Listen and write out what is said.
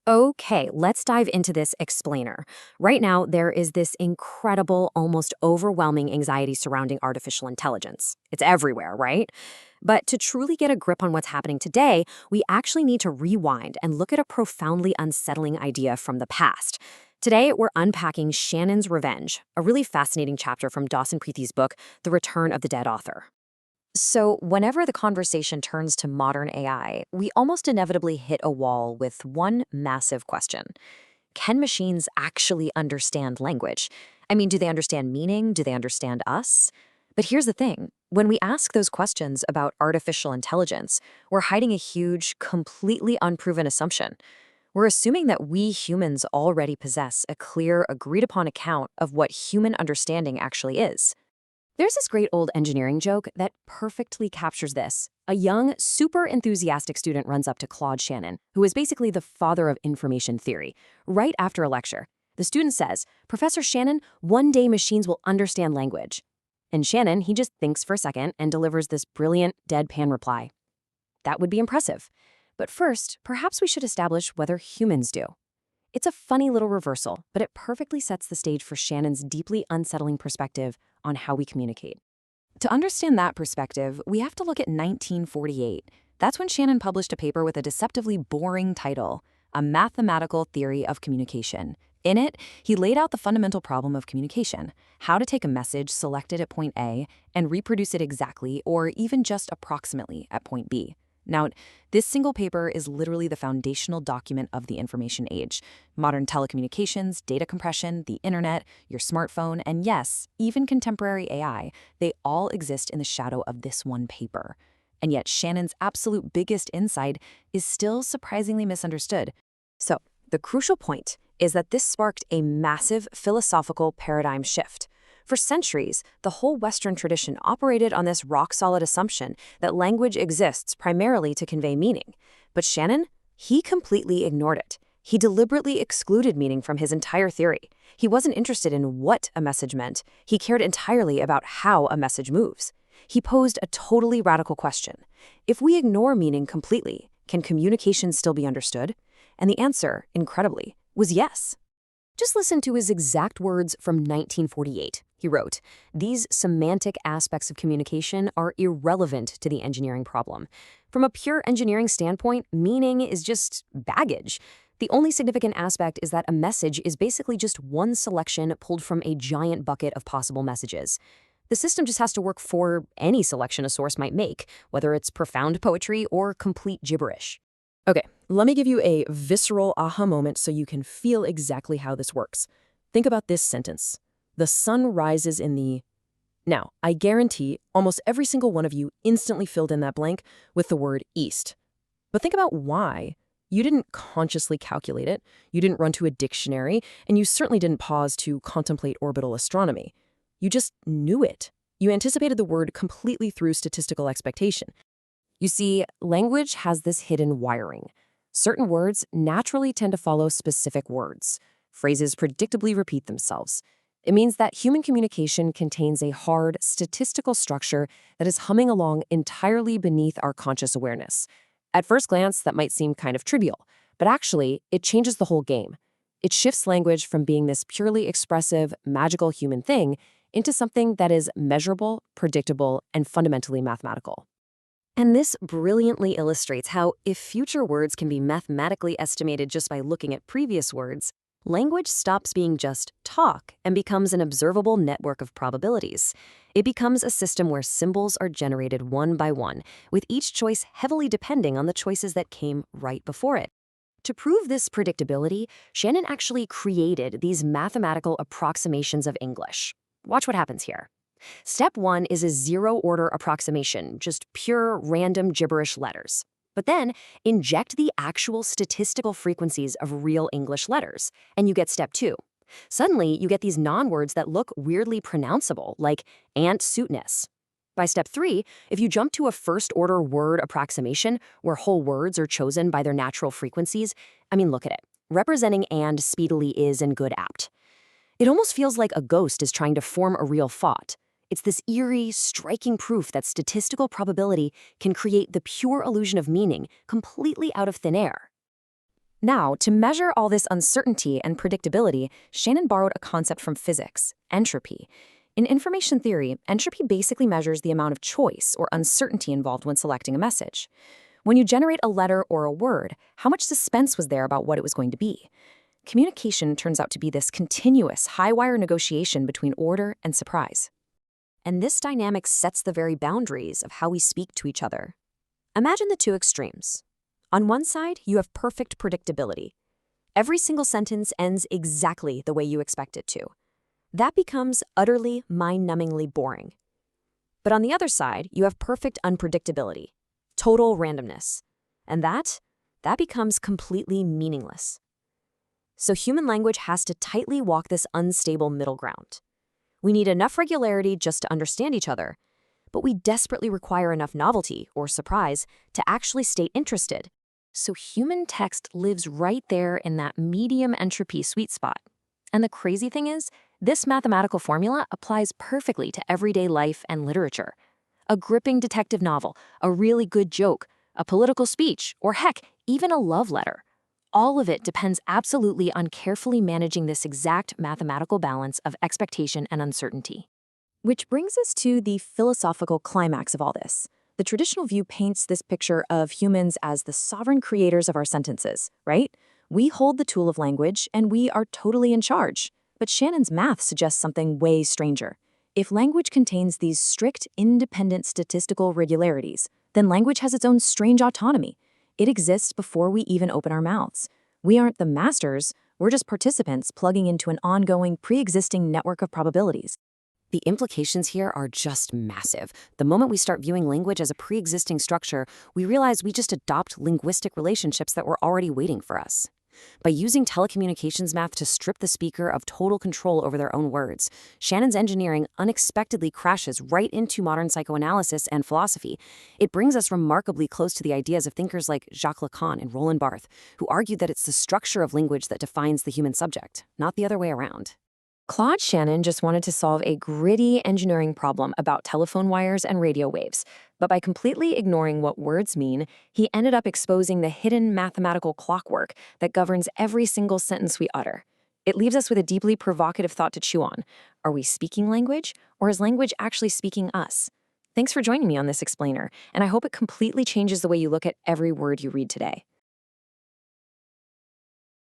Okay, let's dive into this explainer. Right now, there is this incredible, almost overwhelming anxiety surrounding artificial intelligence. It's everywhere, right? But to truly get a grip on what's happening today, we actually need to rewind and look at a profoundly unsettling idea from the past. Today, we're unpacking Shannon's Revenge, a really fascinating chapter from Dawson Preethy's book, The Return of the Dead Author. So, whenever the conversation turns to modern AI, we almost inevitably hit a wall with one massive question. Can machines actually understand language? I mean, do they understand meaning? Do they understand us? But here's the thing. When we ask those questions about artificial intelligence, we're hiding a huge, completely unproven assumption. We're assuming that we humans already possess a clear, agreed-upon account of what human understanding actually is. There's this great old engineering joke that perfectly captures this. A young, super enthusiastic student runs up to Claude Shannon, who is basically the father of information theory, right after a lecture. The student says, "Professor Shannon, one day machines will understand language." And Shannon, he just thinks for a second and delivers this brilliant, deadpan reply. That would be impressive. But first, perhaps we should establish whether humans do. It's a funny little reversal, but it perfectly sets the stage for Shannon's deeply unsettling perspective on how we communicate. To understand that perspective, we have to look at 1948. That's when Shannon published a paper with a deceptively boring title, A Mathematical Theory of Communication. In it, he laid out the fundamental problem of communication, how to take a message selected at point A and reproduce it exactly or even just approximately at point B. Now, this single paper is literally the foundational document of the information age. Modern telecommunications, data compression, the internet, your smartphone, and yes, even contemporary AI, they all exist in the shadow of this one paper. And yet Shannon's absolute biggest insight is still surprisingly misunderstood. So, the crucial point is that this sparked a massive philosophical paradigm shift. For centuries, the whole Western tradition operated on this rock-solid assumption that language exists primarily to convey meaning. But Shannon, he completely ignored it. He deliberately excluded meaning from his entire theory. He wasn't interested in what a message meant. He cared entirely about how a message moves. He posed a totally radical question. If we ignore meaning completely, can communication still be understood? And the answer, incredibly, was yes. Just listen to his exact words from 1948. He wrote, "These semantic aspects of communication are irrelevant to the engineering problem. From a pure engineering standpoint, meaning is just baggage. The only significant aspect is that a message is basically just one selection pulled from a giant bucket of possible messages. The system just has to work for any selection a source might make, whether it's profound poetry or complete gibberish." Okay, let me give you a visceral aha moment so you can feel exactly how this works. Think about this sentence. The sun rises in the... Now, I guarantee almost every single one of you instantly filled in that blank with the word east. But think about why. You didn't consciously calculate it, you didn't run to a dictionary, and you certainly didn't pause to contemplate orbital astronomy. You just knew it. You anticipated the word completely through statistical expectation. You see, language has this hidden wiring. Certain words naturally tend to follow specific words. Phrases predictably repeat themselves. It means that human communication contains a hard, statistical structure that is humming along entirely beneath our conscious awareness. At first glance, that might seem kind of trivial, but actually, it changes the whole game. It shifts language from being this purely expressive, magical human thing into something that is measurable, predictable, and fundamentally mathematical. And this brilliantly illustrates how, if future words can be mathematically estimated just by looking at previous words, language stops being just talk and becomes an observable network of probabilities. It becomes a system where symbols are generated one by one, with each choice heavily depending on the choices that came right before it. To prove this predictability, Shannon actually created these mathematical approximations of English. Watch what happens here. Step 1 is a zero-order approximation, just pure random gibberish letters. But then, inject the actual statistical frequencies of real English letters, and you get step 2. Suddenly, you get these non-words that look weirdly pronounceable, like ant-suitness. By step 3, if you jump to a first-order word approximation, where whole words are chosen by their natural frequencies, look at it. Representing and speedily is and good apt. It almost feels like a ghost is trying to form a real thought. It's this eerie, striking proof that statistical probability can create the pure illusion of meaning completely out of thin air. Now, to measure all this uncertainty and predictability, Shannon borrowed a concept from physics, entropy. In information theory, entropy basically measures the amount of choice or uncertainty involved when selecting a message. When you generate a letter or a word, how much suspense was there about what it was going to be? Communication turns out to be this continuous, high-wire negotiation between order and surprise. And this dynamic sets the very boundaries of how we speak to each other. Imagine the two extremes. On one side, you have perfect predictability. Every single sentence ends exactly the way you expect it to. That becomes utterly, mind-numbingly boring. But on the other side, you have perfect unpredictability, total randomness. And that becomes completely meaningless. So human language has to tightly walk this unstable middle ground. We need enough regularity just to understand each other, but we desperately require enough novelty or surprise to actually stay interested. So human text lives right there in that medium entropy sweet spot. And the crazy thing is, this mathematical formula applies perfectly to everyday life and literature. A gripping detective novel, a really good joke, a political speech, or heck, even a love letter. All of it depends absolutely on carefully managing this exact mathematical balance of expectation and uncertainty. Which brings us to the philosophical climax of all this. The traditional view paints this picture of humans as the sovereign creators of our sentences, right? We hold the tool of language, and we are totally in charge. But Shannon's math suggests something way stranger. If language contains these strict, independent statistical regularities, then language has its own strange autonomy. It exists before we even open our mouths. We aren't the masters, we're just participants plugging into an ongoing, pre-existing network of probabilities. The implications here are just massive. The moment we start viewing language as a pre-existing structure, we realize we just adopt linguistic relationships that were already waiting for us. By using telecommunications math to strip the speaker of total control over their own words, Shannon's engineering unexpectedly crashes right into modern psychoanalysis and philosophy. It brings us remarkably close to the ideas of thinkers like Jacques Lacan and Roland Barthes, who argued that it's the structure of language that defines the human subject, not the other way around. Claude Shannon just wanted to solve a gritty engineering problem about telephone wires and radio waves, but by completely ignoring what words mean, he ended up exposing the hidden mathematical clockwork that governs every single sentence we utter. It leaves us with a deeply provocative thought to chew on. Are we speaking language, or is language actually speaking us? Thanks for joining me on this explainer, and I hope it completely changes the way you look at every word you read today.